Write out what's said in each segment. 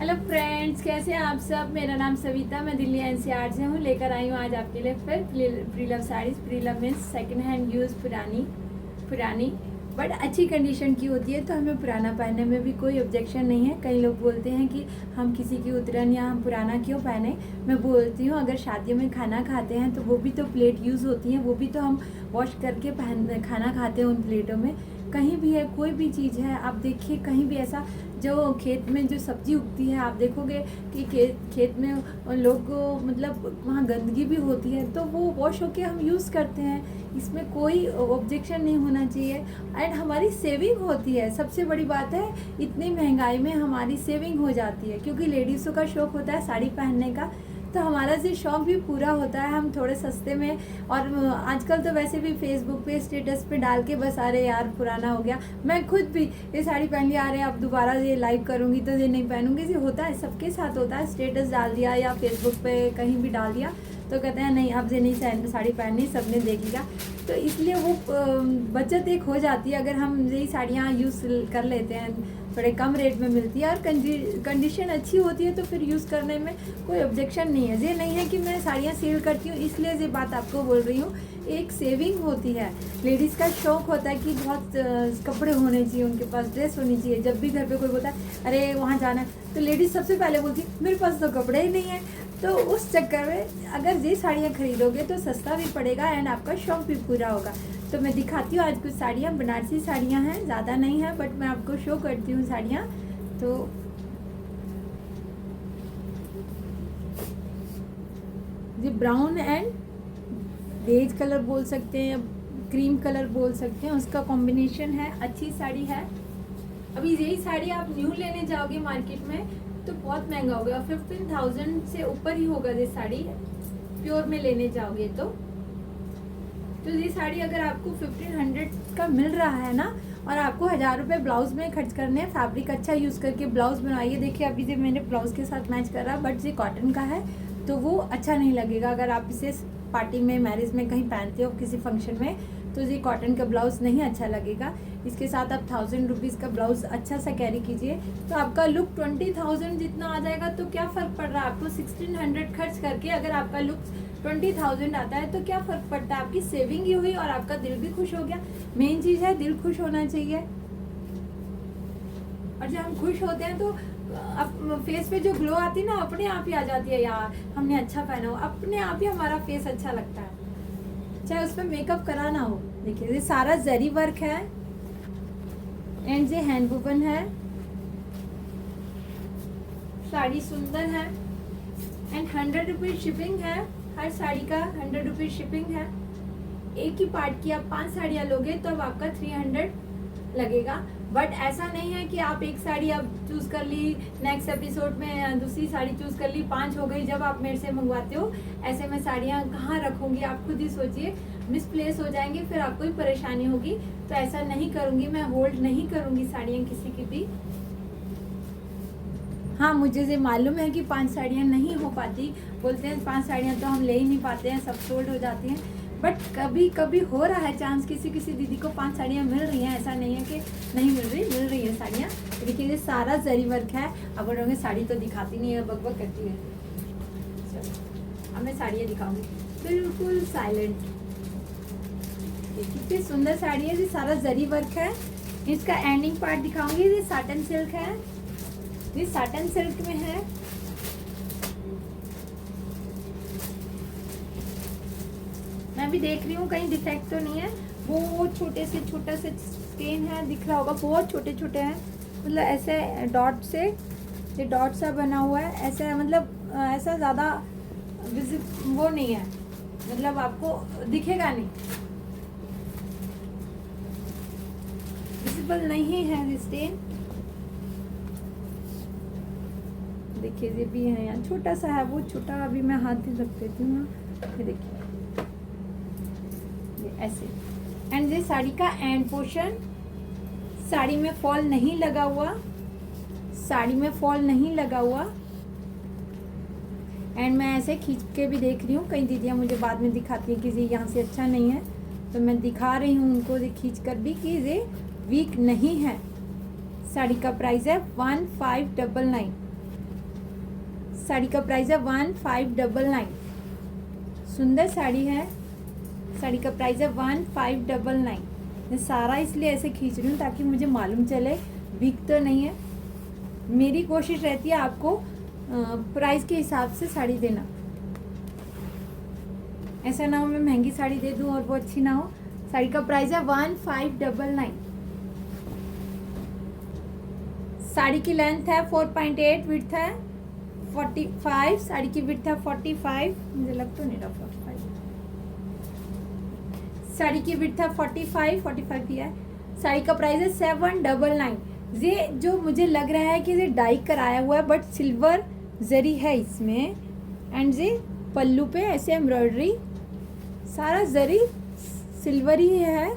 Hello friends, कैसे हैं आप सब। मेरा नाम सविता, मैं दिल्ली एनसीआर से हूँ। लेकर आई हूँ आज आपके लिए फिर preloved saris. Preloved means second hand use, पुरानी बट अच्छी कंडीशन की होती है, तो हमें पुराना पहनने में भी कोई ऑब्जेक्शन नहीं है। कई लोग बोलते हैं कि हम किसी की उतरन या हम पुराना क्यों पहने। मैं बोलती हूँ अगर शादियों में खाना खाते हैं तो वो भी तो प्लेट यूज़ होती हैं, वो भी तो हम वॉश करके खाना खाते हैं उन प्लेटों में। कहीं भी है, कोई भी चीज़ है, आप देखिए कहीं भी ऐसा जो खेत में जो सब्जी उगती है, आप देखोगे कि खेत में लोग मतलब वहाँ गंदगी भी होती है, तो वो वॉश होके हम यूज़ करते हैं। इसमें कोई ऑब्जेक्शन नहीं होना चाहिए। एंड हमारी सेविंग होती है, सबसे बड़ी बात है। इतनी महंगाई में हमारी सेविंग हो जाती है, क्योंकि लेडीज़ों का शौक़ होता है साड़ी पहनने का, तो हमारा जो शौक़ भी पूरा होता है। हम थोड़े सस्ते में, और आजकल तो वैसे भी फेसबुक पे स्टेटस पे डाल के बस, अरे यार पुराना हो गया। मैं खुद भी ये साड़ी पहन लिया, अरे अब दोबारा ये लाइव करूँगी तो ये नहीं पहनूंगी। ये होता है, सबके साथ होता है। स्टेटस डाल दिया या फेसबुक पे कहीं भी डाल दिया तो कहते हैं नहीं अब ये नहीं साड़ी पहननी, सबने देख लिया। तो इसलिए वो बचत एक हो जाती है अगर हम यही साड़ियाँ यूज़ कर लेते हैं। थोड़े कम रेट में मिलती है और कंडीशन अच्छी होती है, तो फिर यूज़ करने में कोई ऑब्जेक्शन नहीं है। ये नहीं है कि मैं साड़ियाँ सेल करती हूँ इसलिए ये बात आपको बोल रही हूँ। एक सेविंग होती है, लेडीज़ का शौक़ होता है कि बहुत कपड़े होने चाहिए उनके पास, ड्रेस होनी चाहिए। जब भी घर पे कोई बोलता है अरे वहाँ जाना है, तो लेडीज़ सबसे पहले बोलती है मेरे पास तो कपड़े ही नहीं है। तो उस चक्कर में अगर ये साड़ियाँ खरीदोगे तो सस्ता भी पड़ेगा एंड आपका शौक़ भी पूरा होगा। तो मैं दिखाती हूँ आज कुछ साड़ियाँ, बनारसी साड़ियाँ हैं, ज़्यादा नहीं है बट मैं आपको शो करती हूँ साड़ियाँ। तो ये ब्राउन एंड बेज कलर बोल सकते हैं या क्रीम कलर बोल सकते हैं, उसका कॉम्बिनेशन है। अच्छी साड़ी है। अभी यही साड़ी आप न्यू लेने जाओगे मार्केट में तो बहुत महंगा होगा, 15,000 से ऊपर ही होगा ये साड़ी प्योर में लेने जाओगे तो ये साड़ी अगर आपको 1500 का मिल रहा है ना, और आपको 1000 रुपये ब्लाउज में खर्च करने हैं, फैब्रिक अच्छा यूज़ करके ब्लाउज बनवाइए। देखिए अभी जो मैंने ब्लाउज के साथ मैच कर रहा है, बट ये कॉटन का है तो वो अच्छा नहीं लगेगा। अगर आप इसे पार्टी में, मैरिज में कहीं पहनते हो किसी फंक्शन में, तो ये कॉटन का ब्लाउज नहीं अच्छा लगेगा। इसके साथ आप 1000 रुपीज़ का ब्लाउज अच्छा सा कैरी कीजिए तो आपका लुक 20,000 जितना आ जाएगा। तो क्या फ़र्क पड़ रहा है आपको 1600 खर्च करके, अगर आपका लुक 20,000 आता है तो क्या फ़र्क पड़ता है। आपकी सेविंग ही हुई और आपका दिल भी खुश हो गया। मेन चीज़ है दिल खुश होना चाहिए, और जब हम खुश होते हैं तो फेस पे जो ग्लो आती है ना, अपने आप ही आ जाती है। यार हमने अच्छा पहना हो, अपने आप ही हमारा फेस अच्छा लगता है, चाहे उस पर मेकअप कराना हो। देखिए ये सारा जरी वर्क है एंड ये हैंड वूवन है। साड़ी सुंदर है एंड 100 रुपीज़ शिपिंग है। हर साड़ी का 100 रुपीज़ शिपिंग है। एक ही पार्ट की आप 5 साड़ियाँ लोगे तो अब आपका 300 लगेगा। बट ऐसा नहीं है कि आप एक साड़ी अब चूज़ कर ली, नेक्स्ट एपिसोड में दूसरी साड़ी चूज़ कर ली, 5 हो गई। जब आप मेरे से मंगवाते हो, ऐसे में साड़ियाँ कहाँ रखूँगी, आप खुद ही सोचिए। मिसप्लेस हो जाएंगी, फिर आपको ही परेशानी होगी। तो ऐसा नहीं करूँगी, मैं होल्ड नहीं करूँगी साड़ियाँ किसी की भी। हाँ, मुझे ये मालूम है कि 5 साड़ियाँ नहीं हो पाती, बोलते हैं 5 साड़ियाँ तो हम ले ही नहीं पाते हैं, सब सोल्ड हो जाती हैं। बट कभी कभी हो रहा है चांस, किसी दीदी को 5 साड़ियाँ मिल रही हैं। ऐसा नहीं है कि नहीं मिल रही है साड़ियाँ। देखिए ये सारा जरी वर्क है। अब बोलोगे साड़ी तो दिखाती नहीं है, बकबक करती है। चलो अब मैं साड़ियाँ दिखाऊंगी, बिल्कुल साइलेंट। कितनी सुंदर साड़ी है। ये सारा जरी वर्क है। इसका एंडिंग पार्ट दिखाऊंगी। ये साटन सिल्क है, ये साटन सिल्क में है। मैं भी देख रही हूँ कहीं डिफेक्ट तो नहीं है। वो छोटा से स्टेन है, दिख रहा होगा, बहुत छोटे छोटे हैं। मतलब ऐसे डॉट से, ये डॉट सा बना हुआ है, ऐसे मतलब ऐसा ज़्यादा वो नहीं है, मतलब आपको दिखेगा नहीं, विजिबल नहीं है स्टेन। देखिए ये भी है, यहाँ छोटा सा है, वो छोटा अभी मैं हाथ ही रख देती हूँ। ये देखिए ये ऐसे। एंड ये साड़ी का एंड पोर्शन, साड़ी में फॉल नहीं लगा हुआ, साड़ी में फॉल नहीं लगा हुआ। एंड मैं ऐसे खींच के भी देख रही हूँ, कई दीदियाँ मुझे बाद में दिखाती हैं कि ये यहाँ से अच्छा नहीं है, तो मैं दिखा रही हूँ उनको ये खींच कर भी कि ये वीक नहीं है। साड़ी का प्राइस है 1599। साड़ी का प्राइस है 1599। सुंदर साड़ी है, साड़ी का प्राइस है 1599। मैं सारा इसलिए ऐसे खींच रही हूँ ताकि मुझे मालूम चले वीक तो नहीं है। मेरी कोशिश रहती है आपको प्राइस के हिसाब से साड़ी देना, ऐसा ना हो मैं महंगी साड़ी दे दूँ और वो अच्छी ना हो। साड़ी का प्राइस है 1599। साड़ी की लेंथ है 4.8, विड्थ है 45, साड़ी की विड्थ है 45, मुझे लग तो नहीं रहा 45, साड़ी की विड्थ है 45 ही है। साड़ी का प्राइस है 799। ये जो मुझे लग रहा है कि ये डाई कराया हुआ है बट सिल्वर जरी है इसमें, एंड ये पल्लू पे ऐसे एम्ब्रॉयडरी, सारा जरी सिल्वर ही है।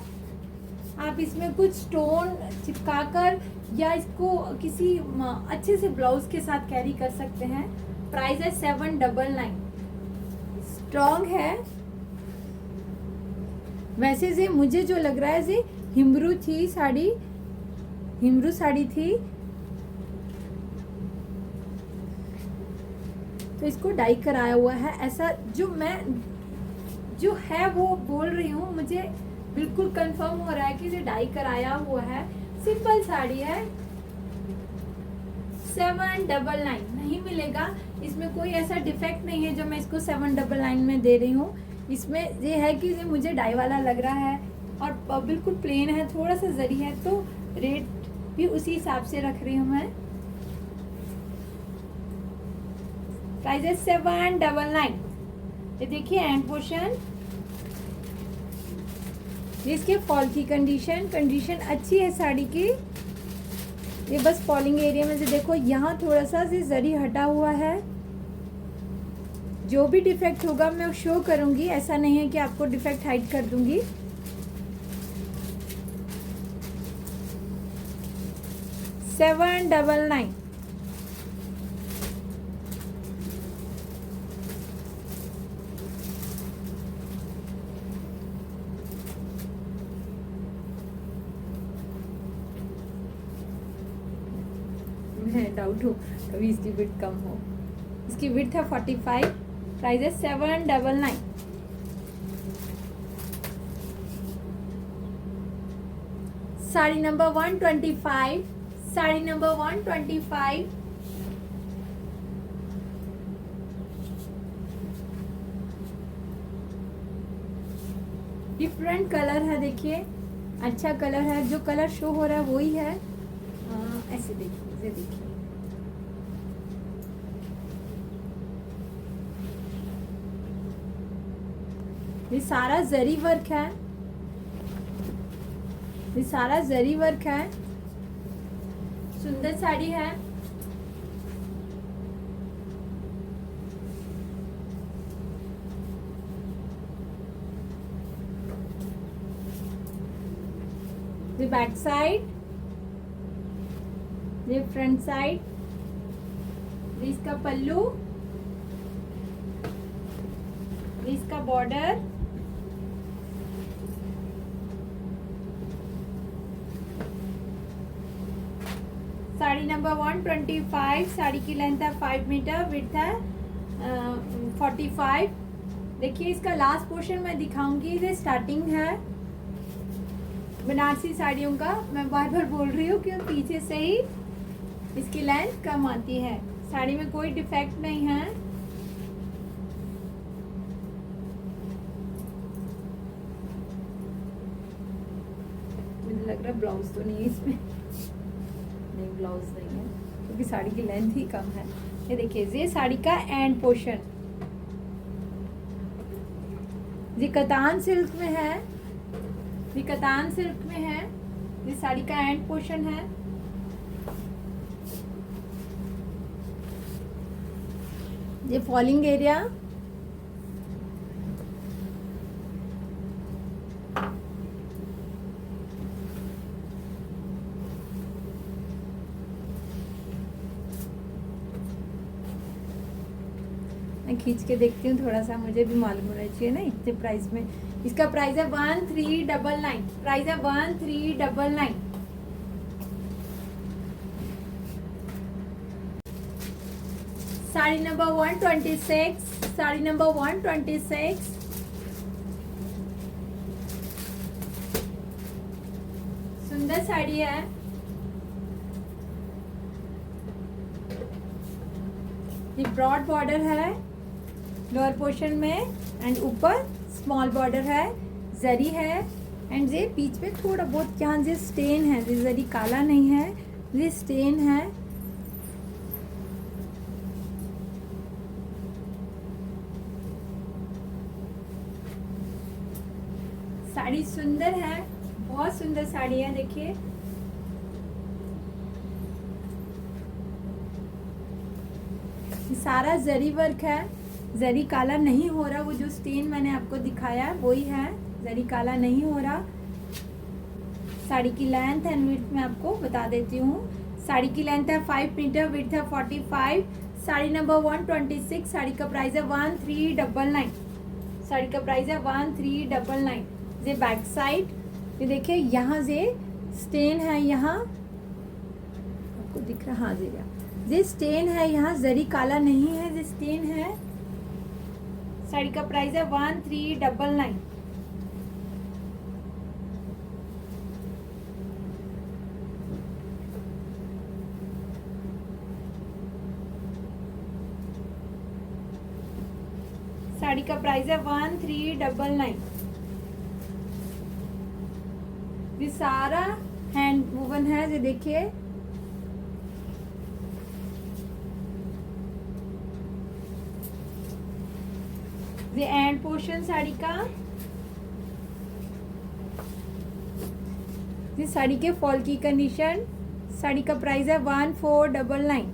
आप इसमें कुछ स्टोन चिपकाकर या इसको किसी अच्छे से ब्लाउज के साथ कैरी कर सकते हैं। प्राइस है 799। स्ट्रॉन्ग है। वैसे से मुझे जो लग रहा है ये हिमरू थी साड़ी, हिमरू साड़ी थी, तो इसको डाई कराया हुआ है। ऐसा जो है वो बोल रही हूँ, मुझे बिल्कुल कंफर्म हो रहा है कि ये डाई कराया हुआ है। सिंपल साड़ी है, 799 नहीं मिलेगा। इसमें कोई ऐसा डिफेक्ट नहीं है जो मैं इसको 799 में दे रही हूँ। इसमें ये है कि ये मुझे डाई वाला लग रहा है और बिल्कुल प्लेन है, थोड़ा सा जरी है, तो रेट भी उसी हिसाब से रख रही हूँ मैं। प्राइस है 799। ये देखिए एंड पोर्शन, इसके फॉल की कंडीशन अच्छी है साड़ी की। ये बस फॉलिंग एरिया में से देखो, यहाँ थोड़ा सा से जरी हटा हुआ है। जो भी डिफेक्ट होगा मैं शो करूंगी, ऐसा नहीं है कि आपको डिफेक्ट हाइड कर दूंगी। $799। मैं डाउट हूँ कभी इसकी विड्थ कम हो। इसकी विड्थ है 45, प्राइस है 799। Sari number 125, sari number 125, different colour है, देखिए अच्छा कलर है। जो कलर शो हो रहा है वही है। ऐसे देखिए, ये देखिए ये सारा जरी वर्क है, ये सारा जरी वर्क है। सुंदर साड़ी है। ये बैक साइड, ये फ्रंट साइड, ये इसका पल्लू, ये इसका बॉर्डर, साड़ी नंबर 125। साड़ी की लेंथ है 5 मीटर, विड्थ है 45। देखिए इसका लास्ट पोर्शन मैं दिखाऊंगी। ये स्टार्टिंग है बनारसी साड़ियों का। मैं बार बार बोल रही हूँ क्यों, पीछे से ही इसकी लेंथ कम आती है। साड़ी में कोई डिफेक्ट नहीं है। मुझे लग रहा है ब्लाउज तो नहीं है इसमें, नहीं ब्लाउज नहीं है क्योंकि साड़ी की लेंथ ही कम है। ये देखिए ये साड़ी का एंड पोर्शन, ये कतान सिल्क में है, ये कतान सिल्क में है। ये साड़ी का एंड पोर्शन है। ये फॉलिंग एरिया, मैं खींच के देखती हूँ थोड़ा सा, मुझे भी मालूम होना चाहिए ना इतने प्राइस में। इसका प्राइस है 1399, प्राइस है 1399। Sari number 126, sari number 126। सुंदर साड़ी है। ये ब्रॉड बॉर्डर है लोअर पोर्शन में एंड ऊपर स्मॉल बॉर्डर है, जरी है एंड ये बीच में थोड़ा बहुत यहाँ जो स्टेन है, ये जरी काला नहीं है, ये स्टेन है। साड़ी सुंदर है, बहुत सुंदर साड़ी है। देखिए सारा जरी वर्क है, जरी काला नहीं हो रहा, वो जो स्टेन मैंने आपको दिखाया वही है, जरी काला नहीं हो रहा। साड़ी की लेंथ एंड विड्थ मैं आपको बता देती हूँ। साड़ी की लेंथ है 5 मीटर, विड्थ है 45। साड़ी नंबर 126। साड़ी का प्राइस है 1399। साड़ी का प्राइस है 1399। ये बैक साइड, ये देखिए यहाँ से स्टेन है, यहाँ आपको दिख रहा, हाँ जी ये स्टेन है, यहाँ जरी काला नहीं है, ये स्टेन है। साड़ी का प्राइस है 1399। साड़ी का प्राइस है 1399। ये सारा हैंड वूवन है, ये देखिए ये एंड पोर्शन साड़ी का, ये साड़ी के फॉल की कंडीशन। साड़ी का प्राइस है 1499।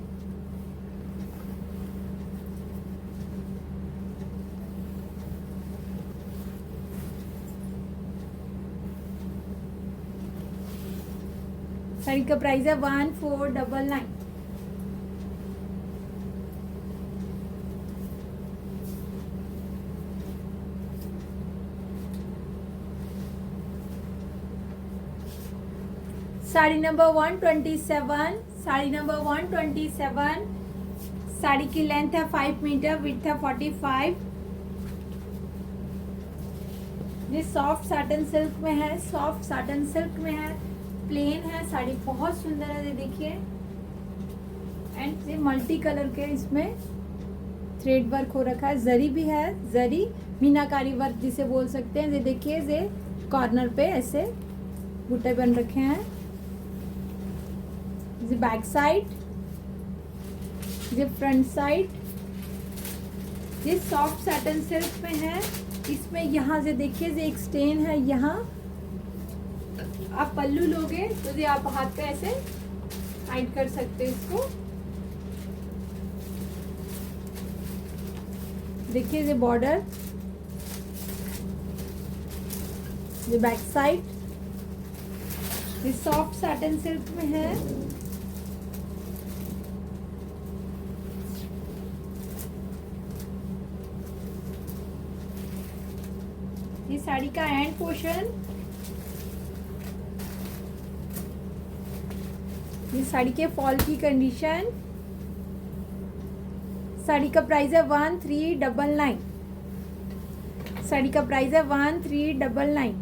साड़ी का प्राइस है 1499। साड़ी नंबर 127। साड़ी नंबर 127। साड़ी की लेंथ है 5 मीटर, विड्थ है 45। ये सॉफ्ट साटन सिल्क में है, सॉफ्ट साटन सिल्क में है, प्लेन है। साड़ी बहुत सुंदर है, ये देखिए एंड ये मल्टी कलर के इसमें थ्रेड वर्क हो रखा है, जरी भी है, जरी मीनाकारी वर्क जिसे बोल सकते हैं। ये देखिए ये कॉर्नर पे ऐसे बूटे बन रखे हैं। ये बैक साइड, ये फ्रंट साइड, ये सॉफ्ट साटन सिल्क में है। इसमें यहाँ से देखिए ये एक स्टेन है, यहाँ आप पल्लू लोगे तो ये आप हाथ पे ऐसे हाइड कर सकते हैं इसको। देखिए ये बॉर्डर, ये बैक साइड, ये सॉफ्ट साटन सिल्क में है। ये साड़ी का एंड पोर्शन, ये साड़ी के फॉल की कंडीशन। साड़ी का प्राइस है 1399। साड़ी का प्राइस है 1399।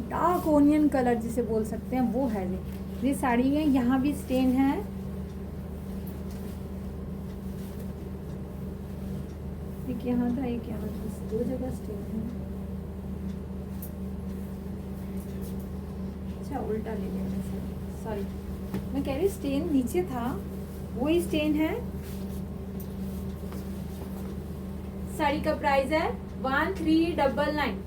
डार्क ओनियन कलर जिसे बोल सकते हैं वो है ये साड़ी है। यहाँ भी स्टेन है, एक यहाँ था, एक यहाँ था, दो जगह स्टेन है। अच्छा उल्टा ले लिया, सॉरी, मैं कह रही स्टेन नीचे था, वही स्टेन है। साड़ी का प्राइस है 1399।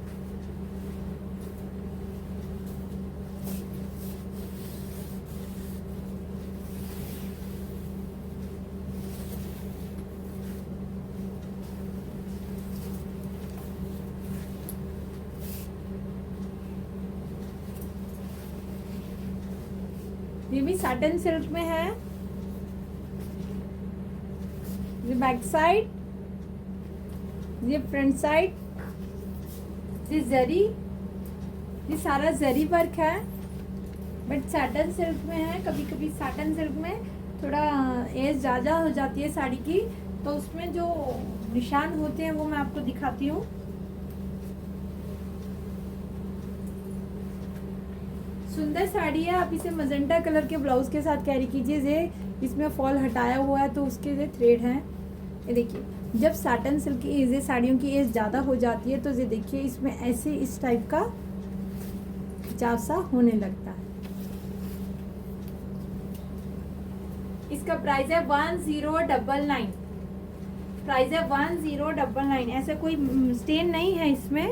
ये भी साटन सिल्क में है। ये बैक साइड, ये फ्रंट साइड, ये जरी, ये सारा जरी वर्क है, बट साटन सिल्क में है। कभी कभी साटन सिल्क में थोड़ा एज ज़्यादा हो जाती है साड़ी की, तो उसमें जो निशान होते हैं वो मैं आपको दिखाती हूँ। सुंदर साड़ी है, आप इसे मजेंटा कलर के ब्लाउज के साथ कैरी कीजिए। ये इसमें फॉल हटाया हुआ है तो उसके ये थ्रेड हैं। ये देखिए, जब साटन सिल्क की एज, साड़ियों की एज ज़्यादा हो जाती है तो ये देखिए इसमें ऐसे इस टाइप का खिंचाव सा होने लगता है। इसका प्राइस है 1099। प्राइस है 1099। ऐसा कोई स्टेन नहीं है इसमें,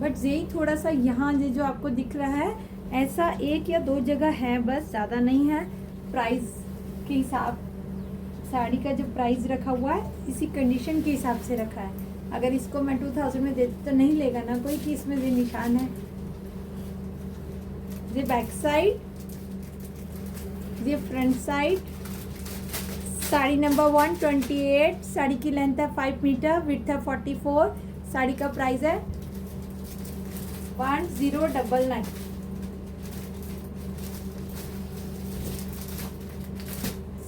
बट यही थोड़ा सा यहाँ ये जो आपको दिख रहा है, ऐसा 1 या 2 जगह है, बस ज़्यादा नहीं है। प्राइस के हिसाब, साड़ी का जो प्राइस रखा हुआ है इसी कंडीशन के हिसाब से रखा है। अगर इसको मैं 2000 में देती तो नहीं लेगा ना कोई कि इसमें ये निशान है। ये बैक साइड, ये front side. Sari number 128। Sari की लेंथ है 5 मीटर, विड्थ है 44। साड़ी का प्राइस है 1099।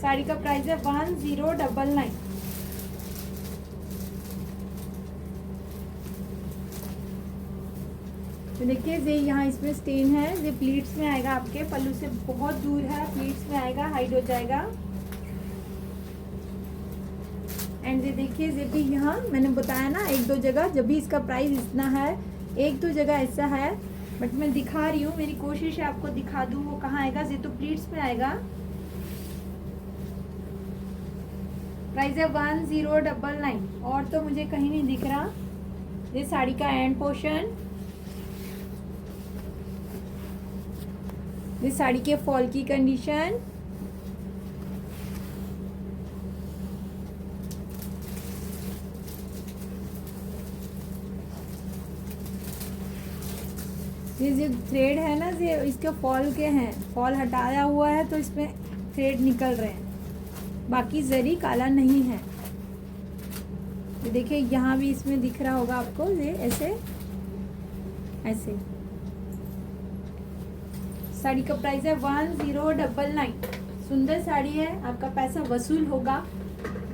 साड़ी का प्राइस है 1099। तो देखिए ये यहाँ इसमें स्टेन है, ये प्लीट्स में आएगा, आपके पल्लू से बहुत दूर है, प्लीट्स में आएगा, हाइड हो जाएगा। एंड ये देखिए ये भी यहाँ मैंने बताया ना 1-2 जगह, जब भी इसका प्राइस इतना है, 1-2 जगह ऐसा है, बट मैं दिखा रही हूँ, मेरी कोशिश है आपको दिखा दूँ वो कहाँ आएगा। ये तो प्लीट्स में आएगा। प्राइस है 1099। और तो मुझे कहीं नहीं दिख रहा। ये साड़ी का एंड पोर्शन, ये साड़ी के फॉल की कंडीशन। ये जो थ्रेड है ना, ये इसके फॉल के हैं, फॉल हटाया हुआ है तो इसमें थ्रेड निकल रहे हैं, बाकी जरी काला नहीं है। ये देखिए यहाँ भी इसमें दिख रहा होगा आपको, ये ऐसे ऐसे। साड़ी का प्राइस है 1099। सुंदर साड़ी है, आपका पैसा वसूल होगा।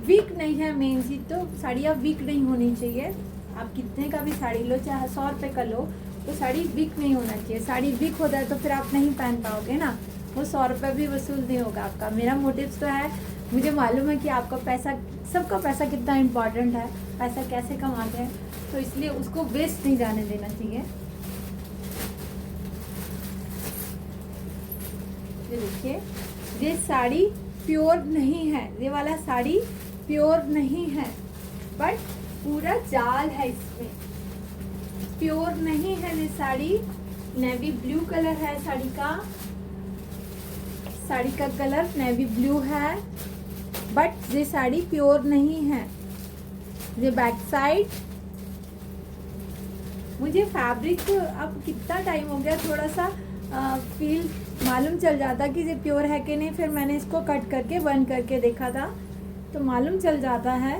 वीक नहीं है, मेन चीज तो साड़ियाँ वीक नहीं होनी चाहिए। आप कितने का भी साड़ी लो, चाहे 100 रुपये का लो, तो साड़ी वीक नहीं होना चाहिए। साड़ी वीक होता है तो फिर आप नहीं पहन पाओगे ना, वो 100 रुपये भी वसूल नहीं होगा आपका। मेरा मोटिव तो है, मुझे मालूम है कि आपका पैसा, सबका पैसा कितना इम्पोर्टेंट है, पैसा कैसे कमाते हैं, तो इसलिए उसको वेस्ट नहीं जाने देना चाहिए। ये देखिए, ये साड़ी प्योर नहीं है, ये वाला साड़ी प्योर नहीं है, बट पूरा जाल है इसमें, प्योर नहीं है। ये साड़ी नेवी ब्लू कलर है साड़ी का, साड़ी का कलर नेवी ब्लू है, बट ये साड़ी प्योर नहीं है। ये बैक साइड, मुझे फैब्रिक अब कितना टाइम हो गया, थोड़ा सा फील मालूम चल जाता कि ये प्योर है कि नहीं, फिर मैंने इसको कट करके बंद करके देखा था तो मालूम चल जाता है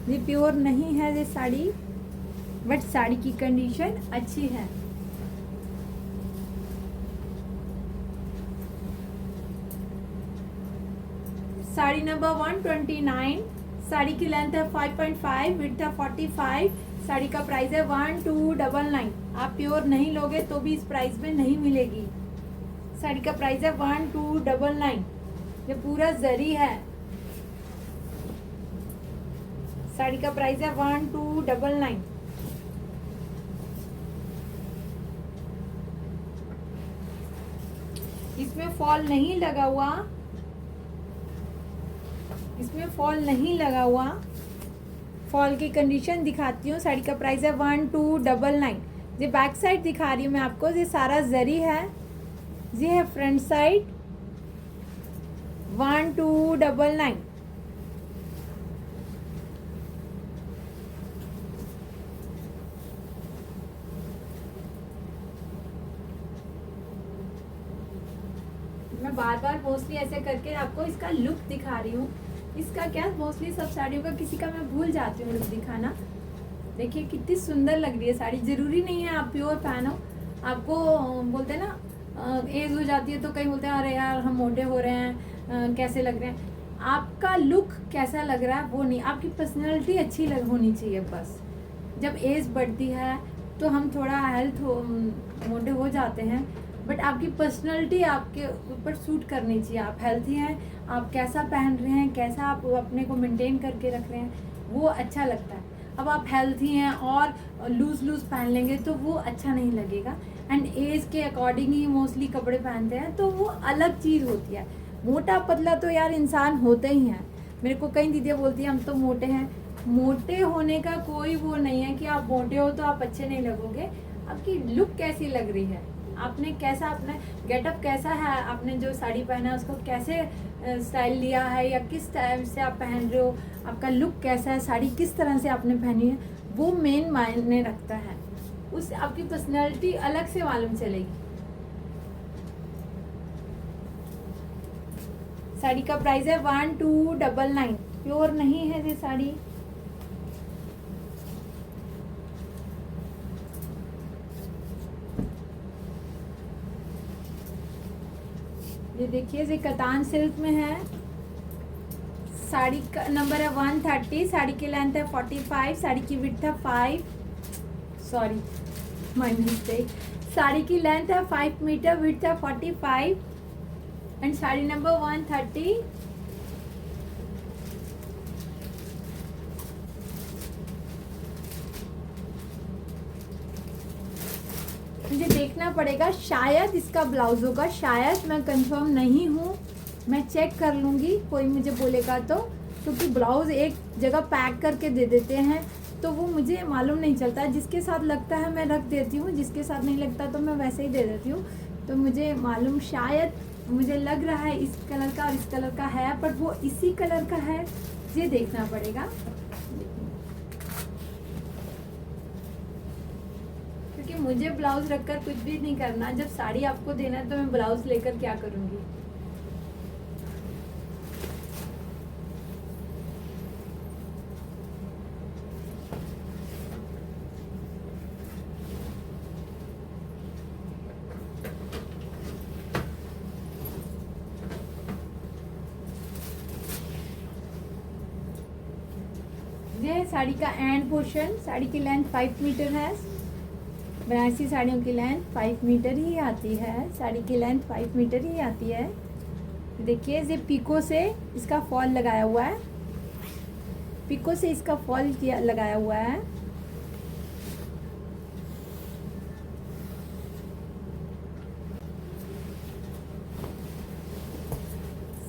ये प्योर नहीं है ये साड़ी, बट साड़ी की कंडीशन अच्छी है। साड़ी नंबर 129। साड़ी की लेंथ है 5.5, विड्थ है 45। साड़ी का प्राइस है 1299। आप प्योर नहीं लोगे तो भी इस प्राइस में नहीं मिलेगी। साड़ी का प्राइस है 1299। ये पूरा जरी है। साड़ी का प्राइस है 1299। इसमें फॉल नहीं लगा हुआ, इसमें फॉल नहीं लगा हुआ। फॉल की कंडीशन दिखाती हूँ। साड़ी का प्राइस है 1299। ये बैक साइड दिखा रही हूँ मैं आपको, ये सारा जरी है। ये है फ्रंट साइड 1299। मैं बार बार मोस्टली ऐसे करके आपको इसका लुक दिखा रही हूँ। इसका क्या मोस्टली सब साड़ियों का किसी का मैं भूल जाती हूँ लुक दिखाना। देखिए कितनी सुंदर लग रही है साड़ी। जरूरी नहीं है आप प्योर पहनो, आपको बोलते हैं ना एज हो जाती है तो कहीं बोलते हैं अरे यार हम मोटे हो रहे हैं, कैसे लग रहे हैं। आपका लुक कैसा लग रहा है वो नहीं, आपकी पर्सनैलिटी अच्छी होनी चाहिए बस। जब एज बढ़ती है तो हम थोड़ा मोटे हो जाते हैं, बट आपकी पर्सनैलिटी आपके ऊपर सूट करनी चाहिए। आप हेल्थी हैं, आप कैसा पहन रहे हैं, कैसा आप अपने को मेंटेन करके रख रहे हैं, वो अच्छा लगता है। अब आप हेल्थी हैं और लूज पहन लेंगे तो वो अच्छा नहीं लगेगा। एंड एज के अकॉर्डिंग ही मोस्टली कपड़े पहनते हैं तो वो अलग चीज़ होती है। मोटा पतला तो यार इंसान होते ही हैं। मेरे को कई दीदियाँ बोलती हैं हम तो मोटे हैं। मोटे होने का कोई वो नहीं है कि आप मोटे हो तो आप अच्छे नहीं लगोगे। आपकी लुक कैसी लग रही है, आपने कैसा, अपना गेटअप कैसा है, आपने जो साड़ी पहना है उसको कैसे स्टाइल लिया है या किस टाइप से आप पहन रहे हो, आपका लुक कैसा है, साड़ी किस तरह से आपने पहनी है, वो मेन मायने रखता है। उससे आपकी पर्सनैलिटी अलग से मालूम चलेगी। साड़ी का प्राइस है 1299। प्योर नहीं है ये साड़ी। ये देखिए ये कतान सिल्क में है। साड़ी का नंबर है 130। साड़ी की लेंथ है 45। साड़ी की विड्थ है 5, सॉरी माय मिस्टेक। साड़ी की लेंथ है 5 मीटर, विड्थ है 45 एंड साड़ी नंबर 130। मुझे देखना पड़ेगा, शायद इसका ब्लाउज होगा, शायद, मैं कंफर्म नहीं हूँ, मैं चेक कर लूँगी, कोई मुझे बोलेगा तो। क्योंकि ब्लाउज एक जगह पैक करके दे देते हैं तो वो मुझे मालूम नहीं चलता। जिसके साथ लगता है मैं रख देती हूँ, जिसके साथ नहीं लगता तो मैं वैसे ही दे देती हूँ। तो मुझे मालूम, शायद मुझे लग रहा है इस कलर का और इस कलर का है, बट वो इसी कलर का है, ये देखना पड़ेगा। क्योंकि मुझे ब्लाउज रखकर कुछ भी नहीं करना। जब साड़ी आपको देना है तो मैं ब्लाउज लेकर क्या करूँगी। ये है साड़ी का एंड पोर्शन। साड़ी की लेंथ 5 मीटर है। बनारसी साड़ियों की लेंथ 5 मीटर ही आती है। साड़ी की लेंथ 5 मीटर ही आती है। देखिए ये पिको से इसका फॉल लगाया हुआ है, पिको से इसका फॉल किया लगाया हुआ है।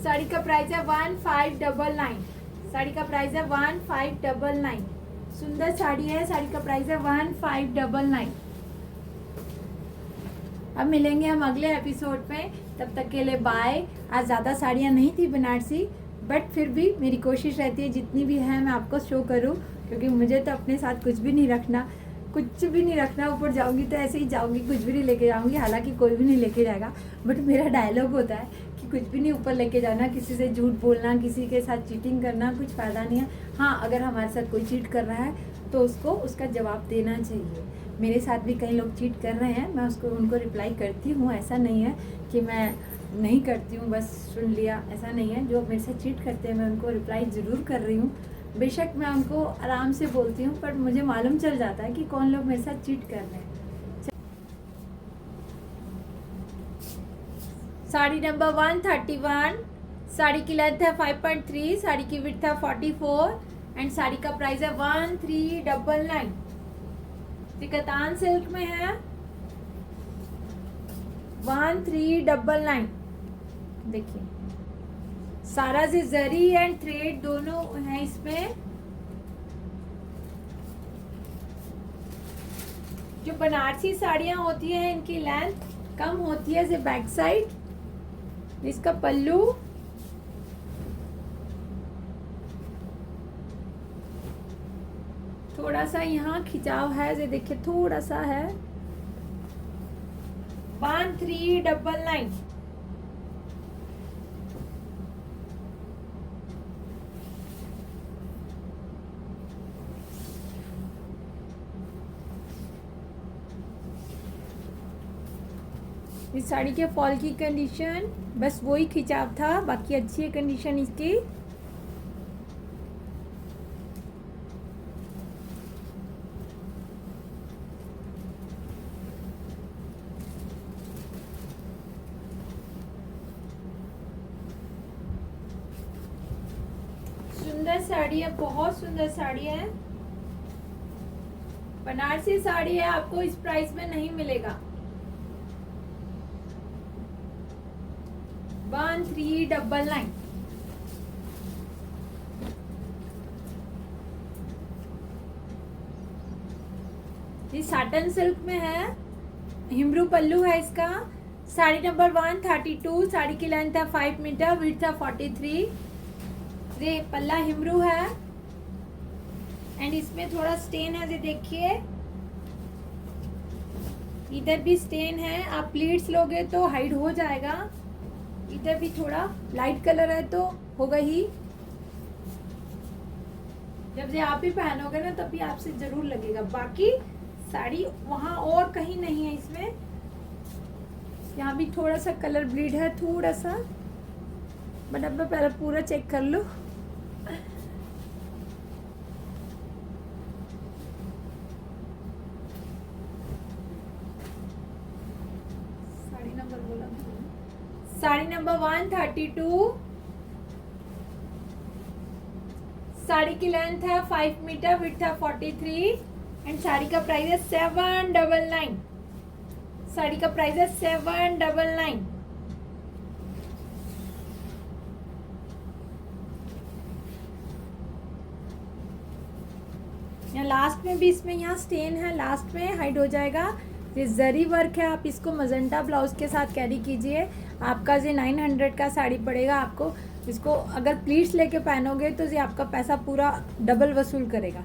साड़ी का प्राइस है 1599। साड़ी का प्राइस है 1599। सुंदर साड़ी है। साड़ी का प्राइस है 1599। अब मिलेंगे हम अगले एपिसोड में, तब तक के लिए बाय। आज ज़्यादा साड़ियाँ नहीं थी बनारसी, बट फिर भी मेरी कोशिश रहती है जितनी भी है मैं आपको शो करूँ, क्योंकि मुझे तो अपने साथ कुछ भी नहीं रखना, कुछ भी नहीं रखना। ऊपर जाऊँगी तो ऐसे ही जाऊँगी, कुछ भी नहीं लेके जाऊँगी। हालांकि कोई भी नहीं लेके जाएगा, बट मेरा डायलॉग होता है कि कुछ भी नहीं ऊपर लेके जाना, किसी से झूठ बोलना, किसी के साथ चीटिंग करना कुछ फ़ायदा नहीं है। हाँ, अगर हमारे साथ कोई चीट कर रहा है तो उसको उसका जवाब देना चाहिए। मेरे साथ भी कई लोग चीट कर रहे हैं, मैं उनको रिप्लाई करती हूँ। ऐसा नहीं है कि मैं नहीं करती हूँ, बस सुन लिया, ऐसा नहीं है। जो मेरे साथ चीट करते हैं मैं उनको रिप्लाई ज़रूर कर रही हूँ। बेशक मैं उनको आराम से बोलती हूँ, पर मुझे मालूम चल जाता है कि कौन लोग मेरे साथ चीट कर रहे हैं। साड़ी नंबर 131। साड़ी की लेंथ है 5.3। साड़ी की विड्थ है 44 एंड साड़ी का प्राइस है 1399। कतान सिल्क में है 1399। देखिए सारा से जरी एंड थ्रेड दोनों है इसमें। जो बनारसी साड़ियाँ होती हैं इनकी लेंथ कम होती है। जैसे बैक साइड इसका पल्लू, थोड़ा सा यहाँ खिंचाव है, ये देखिए थोड़ा सा है। 1399। इस साड़ी के फॉल की कंडीशन बस वही खिंचाव था, बाकी अच्छी है कंडीशन इसकी। सुंदर साड़ी है, बहुत सुंदर साड़ी है, बनारसी साड़ी है, आपको इस प्राइस में नहीं मिलेगा। 1399। ये साटन सिल्क में है, हिमरू पल्लू है इसका। साड़ी नंबर 132, साड़ी की लेंथ है 5 मीटर, विड्थ है 43। ये पल्ला हिमरू है एंड इसमें थोड़ा स्टेन है, ये देखिए इधर भी स्टेन है। आप प्लीट्स लोगे तो हाइड हो जाएगा। इधर भी थोड़ा लाइट कलर है तो होगा ही, जब ये आप ही पहनोगे ना तभी आपसे जरूर लगेगा। बाकी साड़ी वहां और कहीं नहीं है इसमें। यहाँ भी थोड़ा सा कलर ब्लीड है, थोड़ा सा, बट अब मैं पहले पूरा चेक कर लो। साड़ी नंबर बोला, साड़ी नंबर 132, साड़ी की लेंथ है 5 मीटर, विड्थ है 43 एंड साड़ी का प्राइस है 799। साड़ी का प्राइस है 799। यहाँ लास्ट में भी इसमें यहाँ स्टेन है, लास्ट में हाइड हो जाएगा। ये जरी वर्क है, आप इसको मजेंटा ब्लाउज के साथ कैरी कीजिए। आपका ये 900 का साड़ी पड़ेगा आपको। इसको अगर प्लीट्स लेके पहनोगे तो ये आपका पैसा पूरा डबल वसूल करेगा।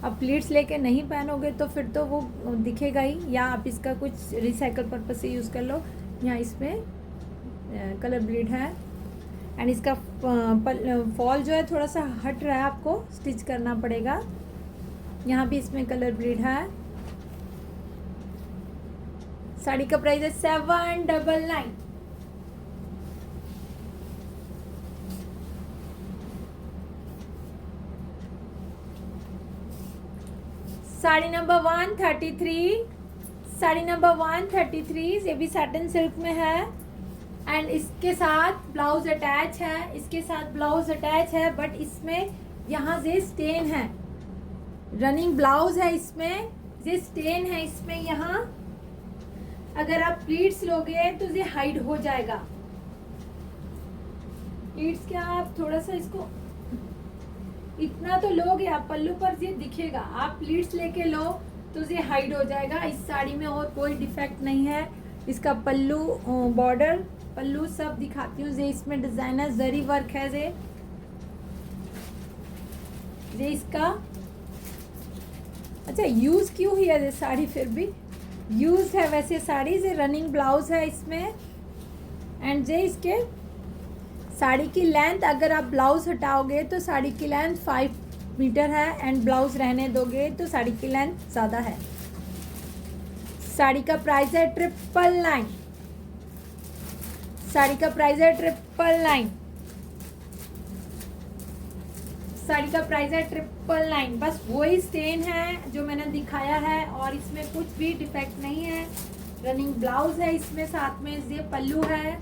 अब प्लीट्स लेके नहीं पहनोगे तो फिर तो वो दिखेगा ही, या आप इसका कुछ रिसाइकल पर्पज से यूज़ कर लो। यहाँ इसमें कलर ब्लीड है एंड इसका फॉल जो है थोड़ा सा हट रहा है, आपको स्टिच करना पड़ेगा। यहाँ भी इसमें कलर ब्लीड है। साड़ी का प्राइस है 799। साड़ी नंबर 133, साड़ी नंबर 133, ये भी साटन सिल्क में है एंड इसके साथ ब्लाउज अटैच है। इसके साथ ब्लाउज अटैच है, बट इसमें यहाँ से स्टेन है। रनिंग ब्लाउज है, इसमें ये स्टेन है। इसमें यहाँ अगर आप प्लीट्स लोगे तो ये हाइड हो जाएगा। प्लीट्स क्या, आप थोड़ा सा इसको इतना तो लोगे आप, पल्लू पर ये दिखेगा। आप प्लीट्स लेके लो तो ये हाइड हो जाएगा। इस साड़ी में और कोई डिफेक्ट नहीं है। इसका पल्लू, बॉर्डर, पल्लू सब दिखाती हूँ। ये इसमें डिजाइनर जरी वर्क है। ये इसका अच्छा यूज क्यों हुई है ये साड़ी, फिर भी यूज है वैसे साड़ी। ये रनिंग ब्लाउज है इसमें एंड ये इसके साड़ी की लेंथ, अगर आप ब्लाउज हटाओगे तो साड़ी की लेंथ 5 मीटर है एंड ब्लाउज रहने दोगे तो साड़ी की लेंथ ज़्यादा है। साड़ी का प्राइस है 999। साड़ी का प्राइस है 999। साड़ी का प्राइस है 999। बस वही स्टेन है जो मैंने दिखाया है और इसमें कुछ भी डिफेक्ट नहीं है। रनिंग ब्लाउज है इसमें, साथ में ये पल्लू है।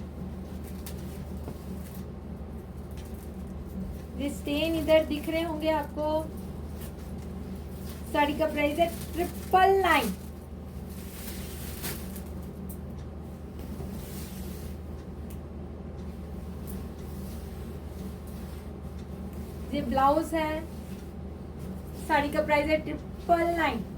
ये स्टेन इधर दिख रहे होंगे आपको। साड़ी का प्राइस है 999। ये ब्लाउज है। साड़ी का प्राइस है 999।